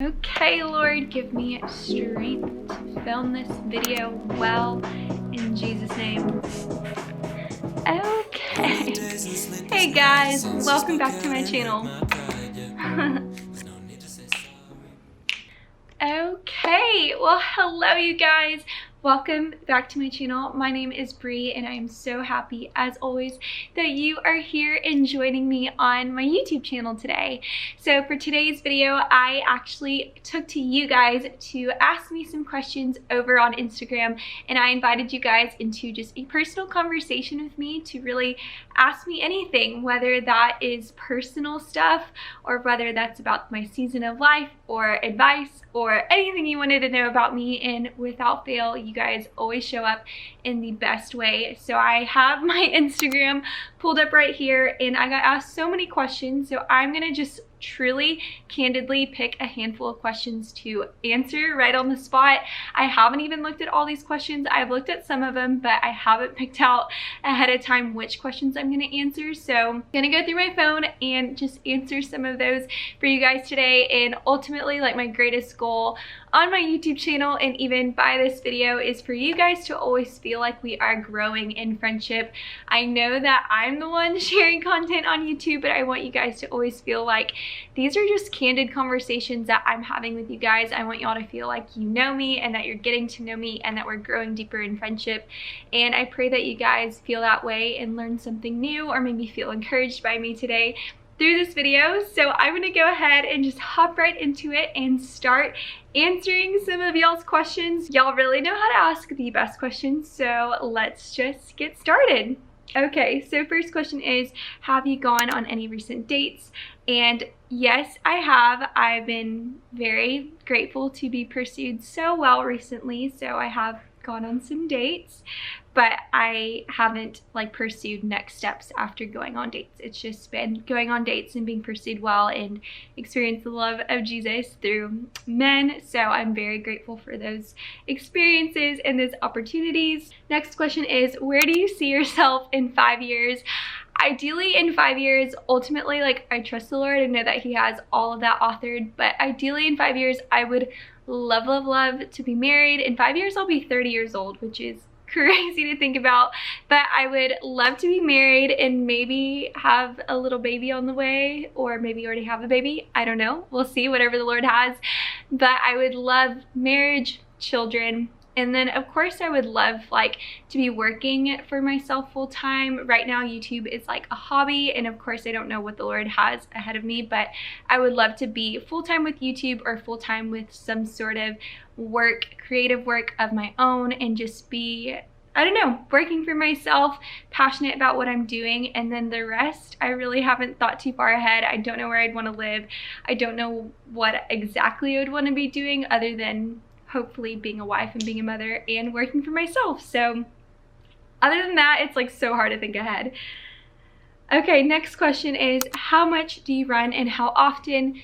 Okay, Lord, give me strength to film this video well, in Jesus' name. Okay. Hey guys, welcome back to my channel. Okay, well hello you guys. Welcome back to my channel. My name is Bree and I am so happy as always that you are here and joining me on my YouTube channel today. So for today's video, I actually took to you guys to ask me some questions over on Instagram, and I invited you guys into just a personal conversation with me to really ask me anything, whether that is personal stuff or whether that's about my season of life or advice or anything you wanted to know about me, and without fail, you guys always show up in the best way. So I have my Instagram pulled up right here and I got asked so many questions, so I'm gonna just truly candidly pick a handful of questions to answer right on the spot. I haven't even looked at all these questions. I've looked at some of them, but I haven't picked out ahead of time which questions I'm going to answer. So I'm going to go through my phone and just answer some of those for you guys today. And ultimately, like, my greatest goal on my YouTube channel and even by this video is for you guys to always feel like we are growing in friendship. I know that I'm the one sharing content on YouTube, but I want you guys to always feel like these are just candid conversations that I'm having with you guys. I want y'all to feel like you know me and that you're getting to know me and that we're growing deeper in friendship. And I pray that you guys feel that way and learn something new or maybe feel encouraged by me today through this video. So I'm gonna go ahead and just hop right into it and start answering some of y'all's questions. Y'all really know how to ask the best questions, so let's just get started. Okay, so first question is, have you gone on any recent dates? And yes, I have. I've been very grateful to be pursued so well recently, so I have gone on some dates, but I haven't like pursued next steps after going on dates. It's just been going on dates and being pursued well and experience the love of Jesus through men. So I'm very grateful for those experiences and those opportunities. Next question is, where do you see yourself in 5 years? Ideally in 5 years, ultimately, like, I trust the Lord and know that He has all of that authored, but ideally in 5 years, I would love to be married. In 5 years, I'll be 30 years old, which is crazy to think about, but I would love to be married and maybe have a little baby on the way, or maybe already have a baby. I don't know. We'll see, whatever the Lord has. But I would love marriage, children, and then of course I would love like to be working for myself full time. Right now YouTube is like a hobby, and of course I don't know what the Lord has ahead of me, but I would love to be full time with YouTube or full time with some sort of work, creative work of my own, and just be, I don't know, working for myself, passionate about what I'm doing. And then the rest, I really haven't thought too far ahead. I don't know where I'd want to live. I don't know what exactly I would want to be doing other than hopefully being a wife and being a mother and working for myself. So other than that, it's like so hard to think ahead. Okay, next question is, how much do you run and how often?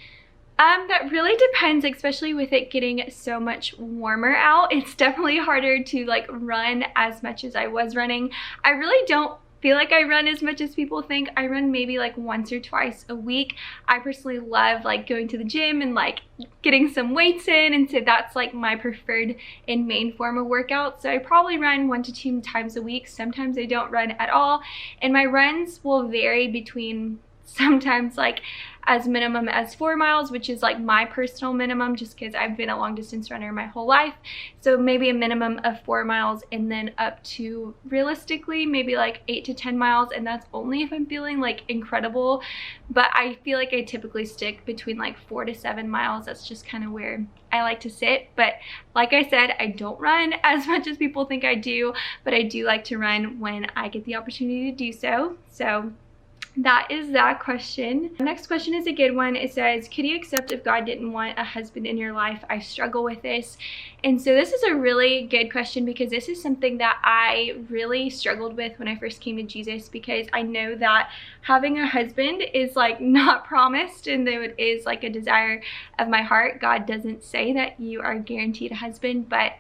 That really depends, especially with it getting so much warmer out. It's definitely harder to like run as much as I was running. I really don't feel like I run as much as people think. I run maybe like once or twice a week. I personally love like going to the gym and like getting some weights in, and so that's like my preferred and main form of workout. So I probably run 1 to 2 times a week. Sometimes I don't run at all, and my runs will vary between sometimes like as minimum as 4 miles, which is like my personal minimum just because I've been a long distance runner my whole life. So maybe a minimum of 4 miles, and then up to realistically maybe like 8 to 10 miles, and that's only if I'm feeling like incredible. But I feel like I typically stick between like 4 to 7 miles. That's just kind of where I like to sit. But like I said, I don't run as much as people think I do, but I do like to run when I get the opportunity to do so. So that is that question. The next question is a good one. It says, could you accept if God didn't want a husband in your life? I struggle with this. And so this is a really good question because this is something that I really struggled with when I first came to Jesus, because I know that having a husband is like not promised, and though it is like a desire of my heart, God doesn't say that you are guaranteed a husband. But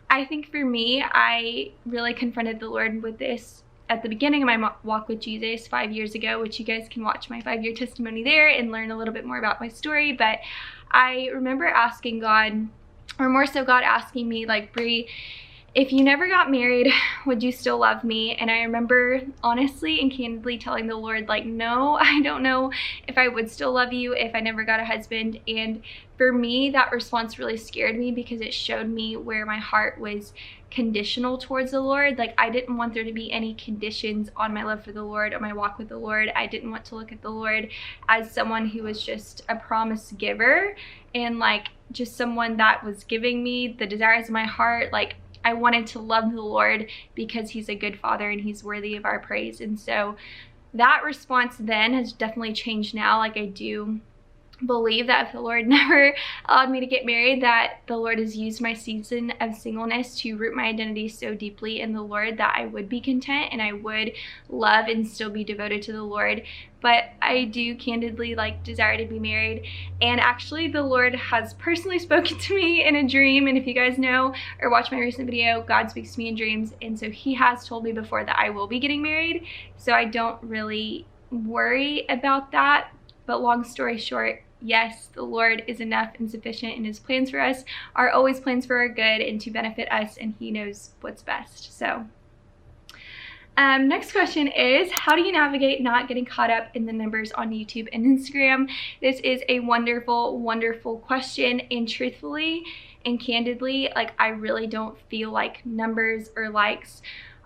I think for me, I really confronted the Lord with this at the beginning of my walk with Jesus 5 years ago, which you guys can watch my 5-year testimony there and learn a little bit more about my story. But I remember asking God, or more so God asking me, like, Brie, if you never got married, would you still love me? And I remember honestly and candidly telling the Lord, like, no, I don't know if I would still love you if I never got a husband. And for me, that response really scared me because it showed me where my heart was conditional towards the Lord. Like, I didn't want there to be any conditions on my love for the Lord or my walk with the Lord. I didn't want to look at the Lord as someone who was just a promise giver and like just someone that was giving me the desires of my heart. Like, I wanted to love the Lord because he's a good father and he's worthy of our praise. And so that response then has definitely changed now. Like, I do believe that if the Lord never allowed me to get married, that the Lord has used my season of singleness to root my identity so deeply in the Lord that I would be content and I would love and still be devoted to the Lord. But I do candidly like desire to be married, and actually the Lord has personally spoken to me in a dream. And if you guys know or watch my recent video, God speaks to me in dreams, and so he has told me before that I will be getting married, so I don't really worry about that. But long story short, yes, the Lord is enough and sufficient, and his plans for us are always plans for our good and to benefit us, and he knows what's best. So next question is, how do you navigate not getting caught up in the numbers on YouTube and Instagram? This is a wonderful, wonderful question, and truthfully and candidly, like, I really don't feel like numbers or likes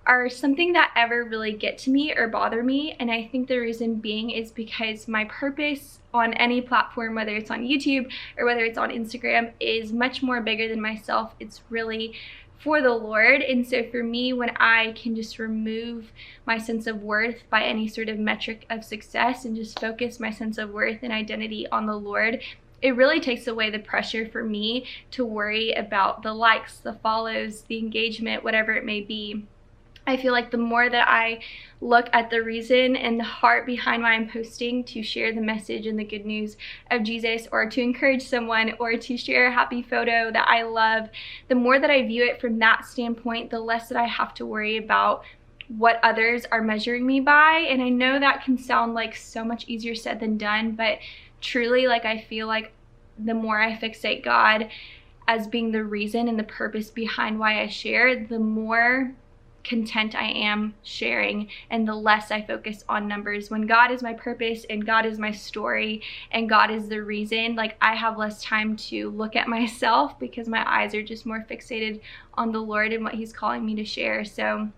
are something that ever really get to me or bother me. And I think the reason being is because my purpose on any platform, whether it's on YouTube or whether it's on Instagram, is much more bigger than myself. It's really for the Lord. And so for me, when I can just remove my sense of worth by any sort of metric of success and just focus my sense of worth and identity on the Lord, it really takes away the pressure for me to worry about the likes, the follows, the engagement, whatever it may be. I feel like the more that I look at the reason and the heart behind why I'm posting, to share the message and the good news of Jesus, or to encourage someone, or to share a happy photo that I love, the more that I view it from that standpoint, the less that I have to worry about what others are measuring me by. And I know that can sound like so much easier said than done, but truly, like, I feel like the more I fixate God as being the reason and the purpose behind why I share, the more content I am sharing, and the less I focus on numbers. When God is my purpose and God is my story and God is the reason, like, I have less time to look at myself because my eyes are just more fixated on the Lord and what he's calling me to share. So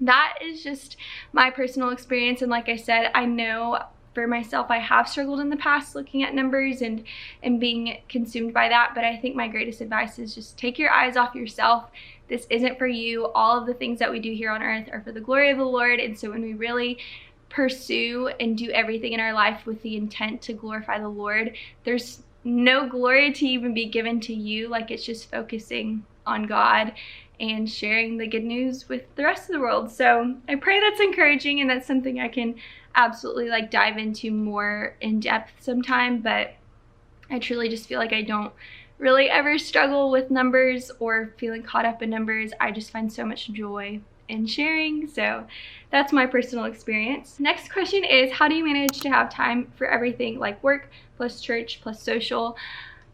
that is just my personal experience. And like I said, I know for myself, I have struggled in the past looking at numbers and being consumed by that. But I think my greatest advice is just take your eyes off yourself. This isn't for you. All of the things that we do here on earth are for the glory of the Lord. And so when we really pursue and do everything in our life with the intent to glorify the Lord, there's no glory to even be given to you. Like, it's just focusing on God and sharing the good news with the rest of the world. So I pray that's encouraging, and that's something I can absolutely like dive into more in depth sometime. But I truly just feel like I don't really ever struggle with numbers or feeling caught up in numbers. I just find so much joy in sharing. So that's my personal experience. Next question is, how do you manage to have time for everything, like work plus church plus social?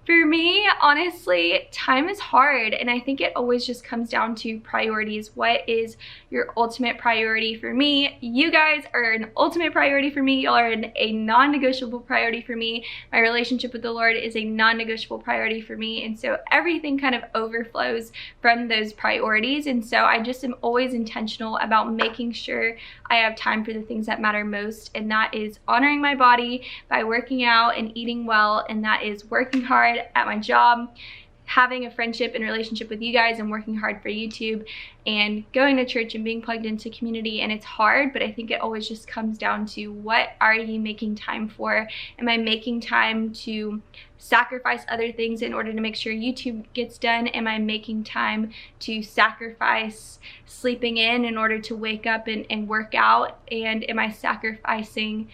For me, honestly, time is hard, and I think it always just comes down to priorities. What is your ultimate priority? For me, you guys are an ultimate priority for me. Y'all are a non-negotiable priority for me. My relationship with the Lord is a non-negotiable priority for me, and so everything kind of overflows from those priorities. And so I just am always intentional about making sure I have time for the things that matter most, and that is honoring my body by working out and eating well, and that is working hard at my job, having a friendship and relationship with you guys, and working hard for YouTube, and going to church and being plugged into community. And it's hard, but I think it always just comes down to, what are you making time for? Am I making time to sacrifice other things in order to make sure YouTube gets done? Am I making time to sacrifice sleeping in order to wake up and work out? And am I sacrificing,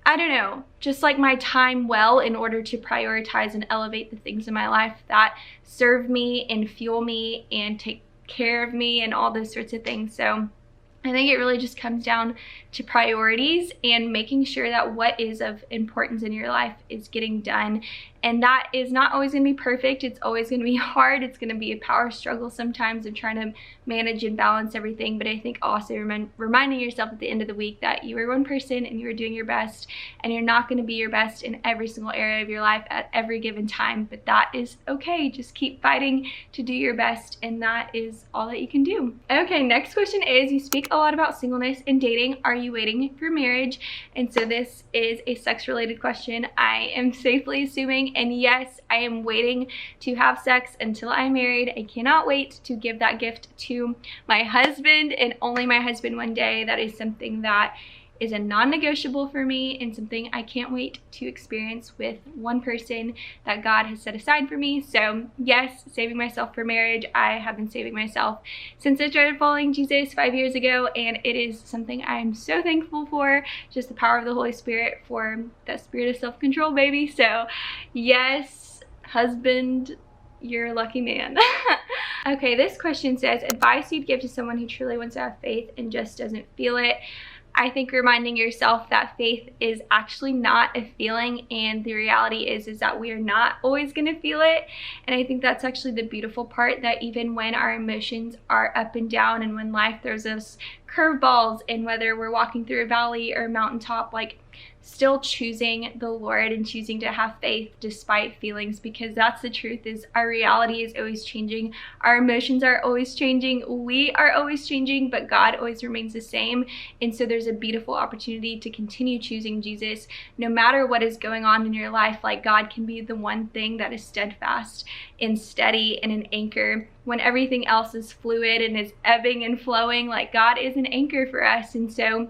I don't know, just like my time well in order to prioritize and elevate the things in my life that serve me and fuel me and take care of me and all those sorts of things? So I think it really just comes down to priorities and making sure that what is of importance in your life is getting done. And that is not always going to be perfect. It's always going to be hard. It's going to be a power struggle sometimes of trying to manage and balance everything. But I think also reminding yourself at the end of the week that you are one person and you are doing your best, and you're not going to be your best in every single area of your life at every given time. But that is okay. Just keep fighting to do your best, and that is all that you can do. Okay, next question is, you speak a lot about singleness and dating. Are you waiting for marriage? And so this is a sex-related question, I am safely assuming. And yes, I am waiting to have sex until I'm married. I cannot wait to give that gift to my husband, and only my husband one day. That is something that is a non-negotiable for me, and something I can't wait to experience with one person that God has set aside for me. So yes, saving myself for marriage. I have been saving myself since I started following Jesus 5 years ago, and it is something I'm so thankful for. Just the power of the Holy Spirit, for that spirit of self-control, baby. So yes, husband, you're a lucky man. Okay, this question says, advice you'd give to someone who truly wants to have faith and just doesn't feel it. I think reminding yourself that faith is actually not a feeling, and the reality is that we are not always going to feel it. And I think that's actually the beautiful part, that even when our emotions are up and down, and when life throws us curveballs, and whether we're walking through a valley or a mountaintop, like, still choosing the Lord and choosing to have faith despite feelings, because that's the truth. Is our reality is always changing, our emotions are always changing, we are always changing, but God always remains the same. And so there's a beautiful opportunity to continue choosing Jesus no matter what is going on in your life. Like, God can be the one thing that is steadfast and steady and an anchor when everything else is fluid and is ebbing and flowing. Like, God is an anchor for us. And so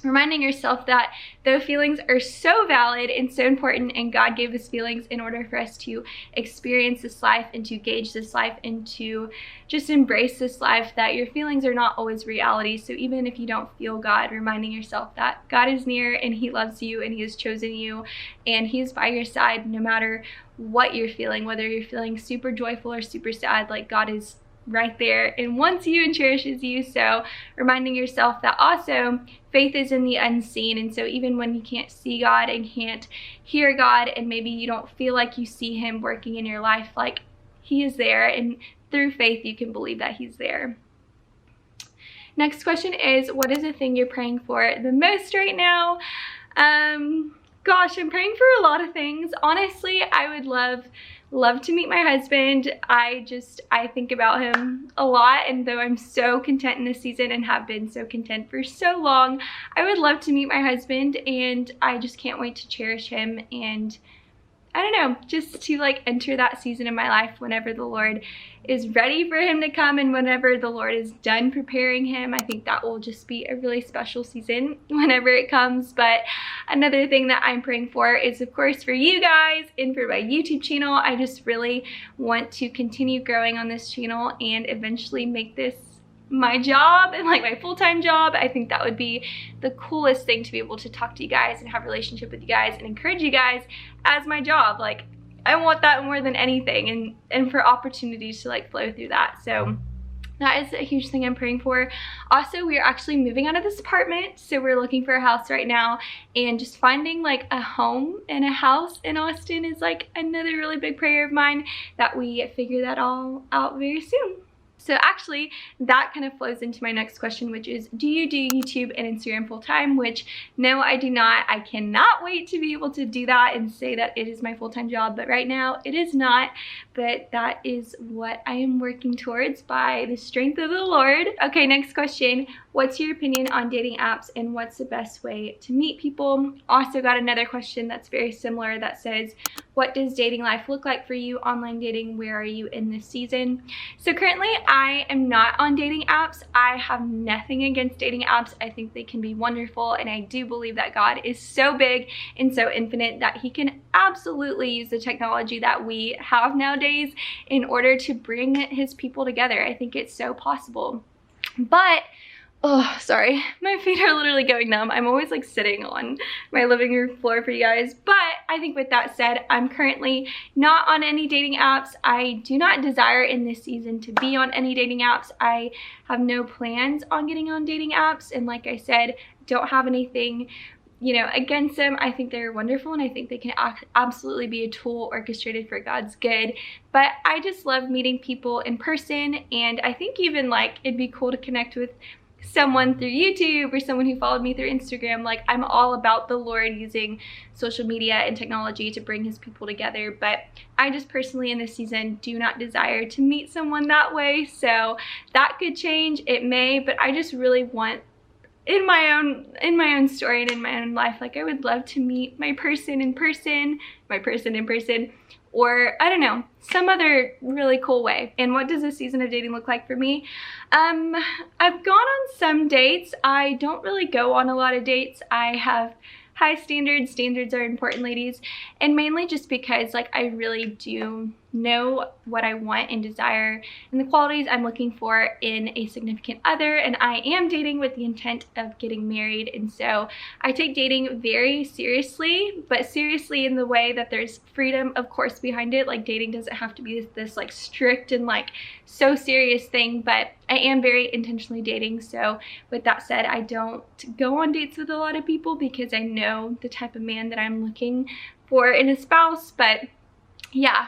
reminding yourself that those feelings are so valid and so important, and God gave us feelings in order for us to experience this life and to gauge this life and to just embrace this life, that your feelings are not always reality. So even if you don't feel God, reminding yourself that God is near and He loves you and He has chosen you and He is by your side no matter what you're feeling, whether you're feeling super joyful or super sad. Like, God is right there and wants you and cherishes you. So reminding yourself that also faith is in the unseen. And so even when you can't see God and can't hear God, and maybe you don't feel like you see Him working in your life, like, He is there, and through faith you can believe that He's there. Next question is, what is the thing you're praying for the most right now? Gosh, I'm praying for a lot of things. Honestly, I would love to meet my husband. I think about him a lot, and though I'm so content in this season and have been so content for so long, I would love to meet my husband, and I just can't wait to cherish him, and I don't know, just to like enter that season of my life whenever the Lord is ready for him to come, and whenever the Lord is done preparing him. I think that will just be a really special season whenever it comes. But another thing that I'm praying for is, of course, for you guys and for my YouTube channel. I just really want to continue growing on this channel and eventually make this my job and like my full-time job. I think that would be the coolest thing, to be able to talk to you guys and have a relationship with you guys and encourage you guys as my job. Like, I want that more than anything, and for opportunities to like flow through that. So that is a huge thing I'm praying for. Also, we are actually moving out of this apartment, so we're looking for a house right now, and just finding like a home and a house in Austin is like another really big prayer of mine, that we figure that all out very soon. So actually, that kind of flows into my next question, which is, do you do YouTube and Instagram full-time? Which, no, I do not. I cannot wait to be able to do that and say that it is my full-time job, but right now it is not. But that is what I am working towards by the strength of the Lord. Okay, next question. What's your opinion on dating apps, and what's the best way to meet people? Also got another question that's very similar that says, what does dating life look like for you? Online dating, where are you in this season? So currently I am not on dating apps. I have nothing against dating apps. I think they can be wonderful, and I do believe that God is so big and so infinite that He can absolutely use the technology that we have nowadays in order to bring His people together. I think it's so possible. But oh, sorry, my feet are literally going numb. I'm always like sitting on my living room floor for you guys. But I think with that said, I'm currently not on any dating apps. I do not desire in this season to be on any dating apps. I have no plans on getting on dating apps. And like I said, don't have anything against them. I think they're wonderful, and I think they can absolutely be a tool orchestrated for God's good. But I just love meeting people in person, and I think even like it'd be cool to connect with someone through YouTube or someone who followed me through Instagram. Like, I'm all about the Lord using social media and technology to bring his people together, but I just personally in this season do not desire to meet someone that way. So that could change, it may, but I just really want in my own story and in my own life, like I would love to meet my person in person, or I don't know, some other really cool way. And what does this season of dating look like for me? I've gone on some dates. I don't really go on a lot of dates. I have high standards. Standards are important, ladies. And mainly just because like I really do know what I want and desire and the qualities I'm looking for in a significant other, and I am dating with the intent of getting married. And so I take dating very seriously, but seriously in the way that there's freedom, of course, behind it. Like, dating doesn't have to be this like strict and like so serious thing, but I am very intentionally dating. So with that said, I don't go on dates with a lot of people because I know the type of man that I'm looking for in a spouse. But yeah,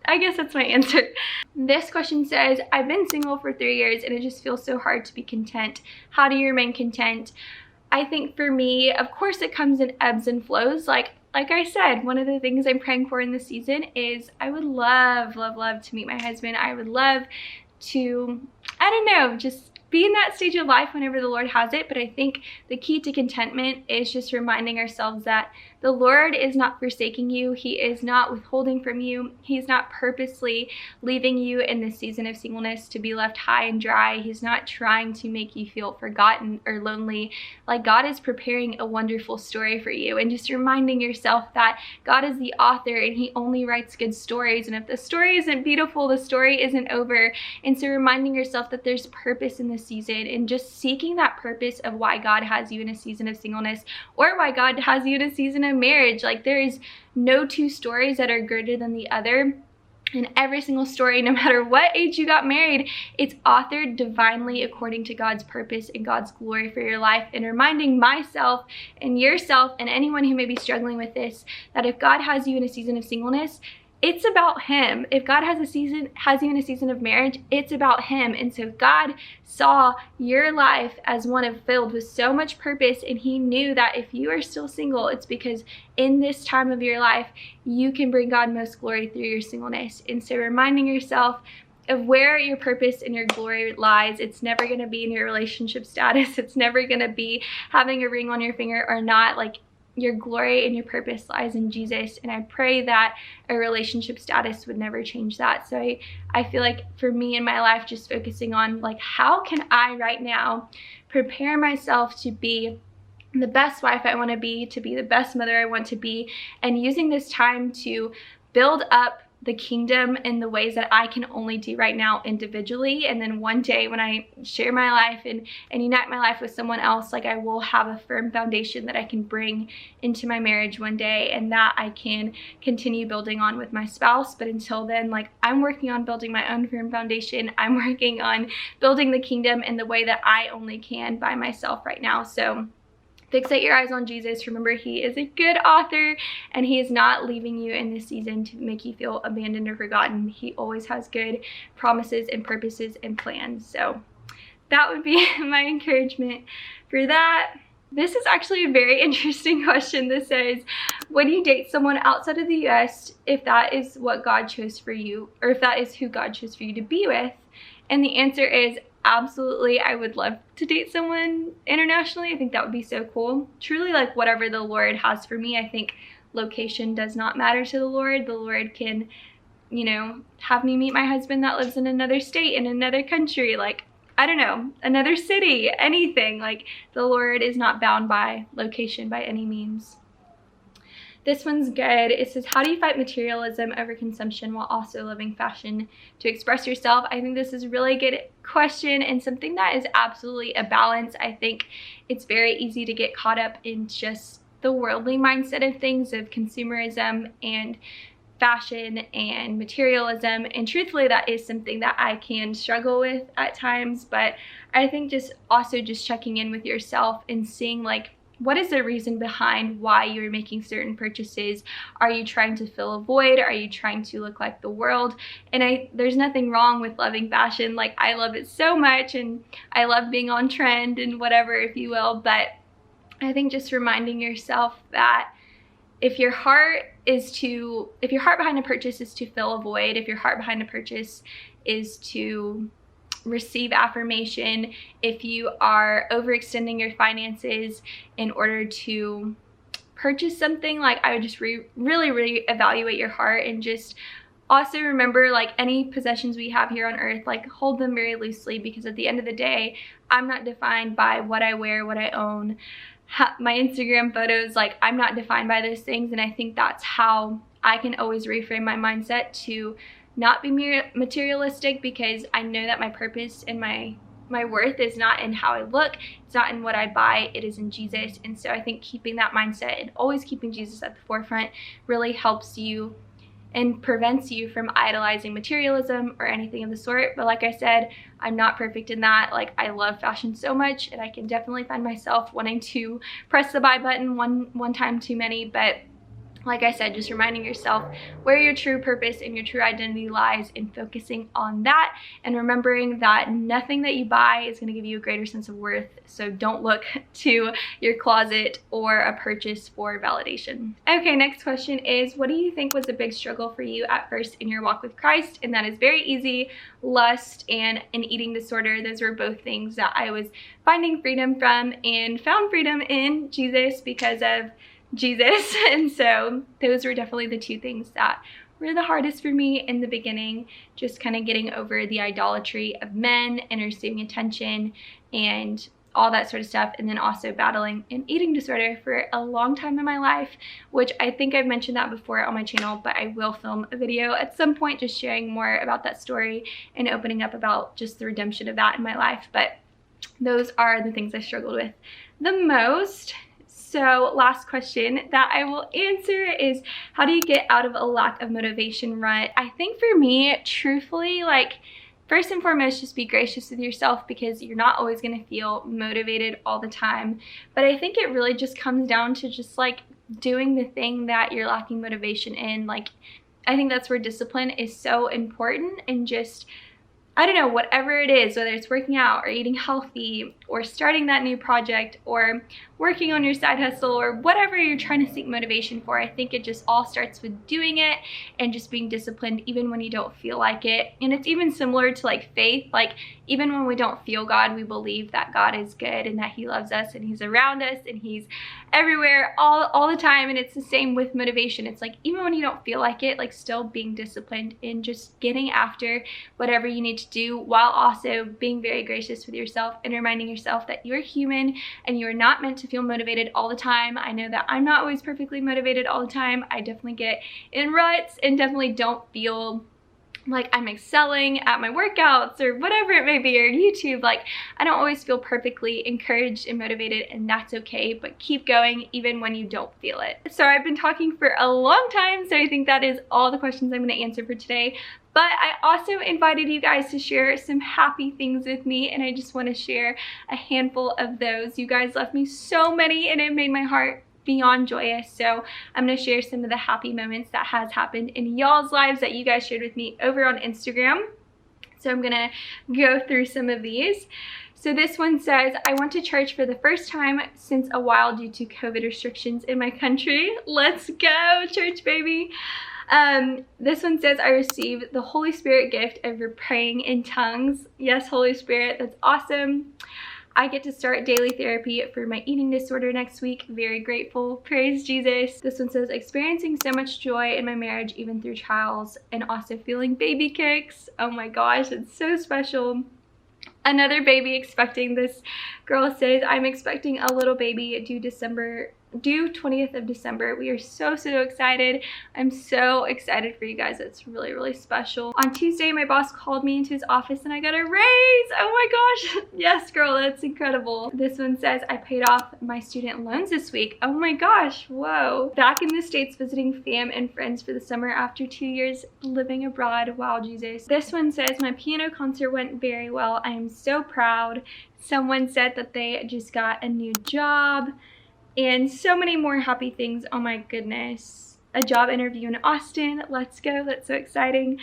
I guess that's my answer. This question says, I've been single for 3 years and it just feels so hard to be content. How do you remain content? I think for me, of course, it comes in ebbs and flows. Like I said, one of the things I'm praying for in this season is I would love, love, love to meet my husband. I would love to, I don't know, just be in that stage of life whenever the Lord has it. But I think the key to contentment is just reminding ourselves that the Lord is not forsaking you. He is not withholding from you. He's not purposely leaving you in this season of singleness to be left high and dry. He's not trying to make you feel forgotten or lonely. Like, God is preparing a wonderful story for you, and just reminding yourself that God is the author and he only writes good stories. And if the story isn't beautiful, the story isn't over. And so reminding yourself that there's purpose in this season, and just seeking that purpose of why God has you in a season of singleness, or why God has you in a season of marriage. Like, there is no two stories that are greater than the other. In every single story, no matter what age you got married, it's authored divinely according to God's purpose and God's glory for your life. And reminding myself and yourself and anyone who may be struggling with this, that if God has you in a season of singleness, it's about him. If God has you in a season of marriage, it's about him. And so God saw your life as one filled with so much purpose, and he knew that if you are still single, it's because in this time of your life, you can bring God most glory through your singleness. And so reminding yourself of where your purpose and your glory lies. It's never going to be in your relationship status. It's never going to be having a ring on your finger or not. Like, your glory and your purpose lies in Jesus. And I pray that a relationship status would never change that. So I feel like for me in my life, just focusing on like, how can I right now prepare myself to be the best wife I want to be the best mother I want to be, and using this time to build up the kingdom in the ways that I can only do right now individually. And then one day when I share my life and unite my life with someone else, like, I will have a firm foundation that I can bring into my marriage one day, and that I can continue building on with my spouse. But until then, like, I'm working on building my own firm foundation. I'm working on building the kingdom in the way that I only can by myself right now. So fixate your eyes on Jesus. Remember, he is a good author, and he is not leaving you in this season to make you feel abandoned or forgotten. He always has good promises and purposes and plans. So that would be my encouragement for that. This is actually a very interesting question. This says, would you date someone outside of the US if that is what God chose for you, or if that is who God chose for you to be with? And the answer is absolutely. I would love to date someone internationally. I think that would be so cool. Truly, like, whatever the Lord has for me. I think location does not matter to the Lord. The Lord can, have me meet my husband that lives in another state, in another country, like, I don't know, another city, anything. Like, the Lord is not bound by location by any means. This one's good. It says, how do you fight materialism over consumption while also loving fashion to express yourself? I think this is a really good question, and something that is absolutely a balance. I think it's very easy to get caught up in just the worldly mindset of things, of consumerism and fashion and materialism. And truthfully, that is something that I can struggle with at times. But I think just checking in with yourself and seeing, like, what is the reason behind why you're making certain purchases? Are you trying to fill a void? Are you trying to look like the world? And there's nothing wrong with loving fashion. Like, I love it so much, and I love being on trend and whatever, if you will. But I think just reminding yourself that if your heart behind a purchase is to fill a void, if your heart behind a purchase is to receive affirmation, if you are overextending your finances in order to purchase something, like, I would just really reevaluate your heart. And just also remember, like, any possessions we have here on earth, like, hold them very loosely, because at the end of the day, I'm not defined by what I wear, what I own, my Instagram photos. Like, I'm not defined by those things. And I think that's how I can always reframe my mindset to not be materialistic, because I know that my purpose and my worth is not in how I look, it's not in what I buy, it is in Jesus. And so I think keeping that mindset and always keeping Jesus at the forefront really helps you and prevents you from idolizing materialism or anything of the sort. But like I said, I'm not perfect in that. Like, I love fashion so much, and I can definitely find myself wanting to press the buy button one time too many. But like I said, just reminding yourself where your true purpose and your true identity lies, and focusing on that, and remembering that nothing that you buy is going to give you a greater sense of worth. So don't look to your closet or a purchase for validation. Okay, next question is, what do you think was a big struggle for you at first in your walk with Christ? And that is very easy. Lust and an eating disorder. Those were both things that I was finding freedom from, and found freedom in Jesus because of Jesus. And so those were definitely the two things that were the hardest for me in the beginning, just kind of getting over the idolatry of men and receiving attention and all that sort of stuff, and then also battling an eating disorder for a long time in my life, which I think I've mentioned that before on my channel, but I will film a video at some point just sharing more about that story and opening up about just the redemption of that in my life. But those are the things I struggled with the most. So last question that I will answer is, how do you get out of a lack of motivation rut? I think for me, truthfully, like, first and foremost, just be gracious with yourself, because you're not always going to feel motivated all the time. But I think it really just comes down to just, like, doing the thing that you're lacking motivation in. Like, I think that's where discipline is so important, and just, I don't know, whatever it is, whether it's working out or eating healthy or starting that new project or working on your side hustle or whatever you're trying to seek motivation for, I think it just all starts with doing it and just being disciplined even when you don't feel like it. And it's even similar to, like, faith. Like, even when we don't feel God, we believe that God is good and that He loves us and He's around us and He's everywhere all the time. And it's the same with motivation. It's like, even when you don't feel like it, like, still being disciplined and just getting after whatever you need to do, while also being very gracious with yourself and reminding yourself that you're human and you're not meant to feel motivated all the time. I know that I'm not always perfectly motivated all the time. I definitely get in ruts and definitely don't feel like I'm excelling at my workouts or whatever it may be, or YouTube. Like, I don't always feel perfectly encouraged and motivated, and that's okay, but keep going even when you don't feel it. So I've been talking for a long time, so I think that is all the questions I'm going to answer for today. But I also invited you guys to share some happy things with me, and I just want to share a handful of those. You guys left me so many, and it made my heart beyond joyous. So I'm going to share some of the happy moments that has happened in y'all's lives that you guys shared with me over on Instagram. So I'm going to go through some of these. So this one says, I went to church for the first time since a while due to COVID restrictions in my country. Let's go, church baby. This one says, I received the Holy Spirit gift of praying in tongues. Yes, Holy Spirit, that's awesome. I get to start daily therapy for my eating disorder next week. Very grateful. Praise Jesus. This one says, experiencing so much joy in my marriage even through trials, and also feeling baby kicks. Oh my gosh, it's so special. Another baby expecting. This girl says, I'm expecting a little baby due 20th of December. We are so excited. I'm so excited for you guys. It's really special. On Tuesday, my boss called me into his office and I got a raise. Oh my gosh. Yes, girl, that's incredible. This one says, I paid off my student loans this week. Oh my gosh, whoa. Back in the States visiting fam and friends for the summer after 2 years living abroad. Wow, Jesus. This one says, my piano concert went very well. I am so proud. Someone said that they just got a new job. and so many more happy things. Oh my goodness. A job interview in Austin. Let's go. That's so exciting.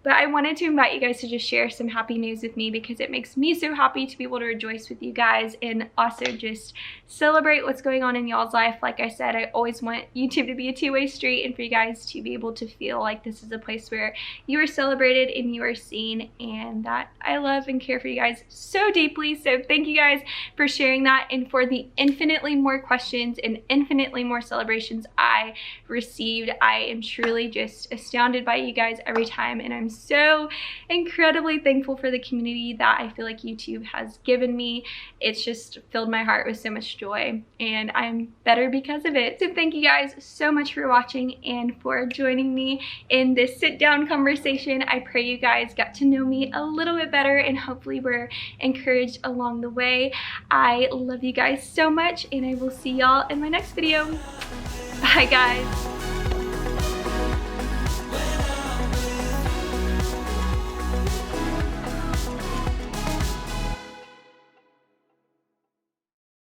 But I wanted to invite you guys to just share some happy news with me because it makes me so happy to be able to rejoice with you guys and also just celebrate what's going on in y'all's life. Like I said, I always want YouTube to be a two-way street and for you guys to be able to feel like this is a place where you are celebrated and you are seen, and that I love and care for you guys so deeply. So thank you guys for sharing that and for the infinitely more questions and infinitely more celebrations I received. I am truly just astounded by you guys every time, and I'm so incredibly thankful for the community that I feel like YouTube has given me. It's just filled my heart with so much joy, and I'm better because of it. So thank you guys so much for watching and for joining me in this sit-down conversation. I pray you guys got to know me a little bit better and hopefully were encouraged along the way. I love you guys so much, and I will see y'all in my next video. Bye guys.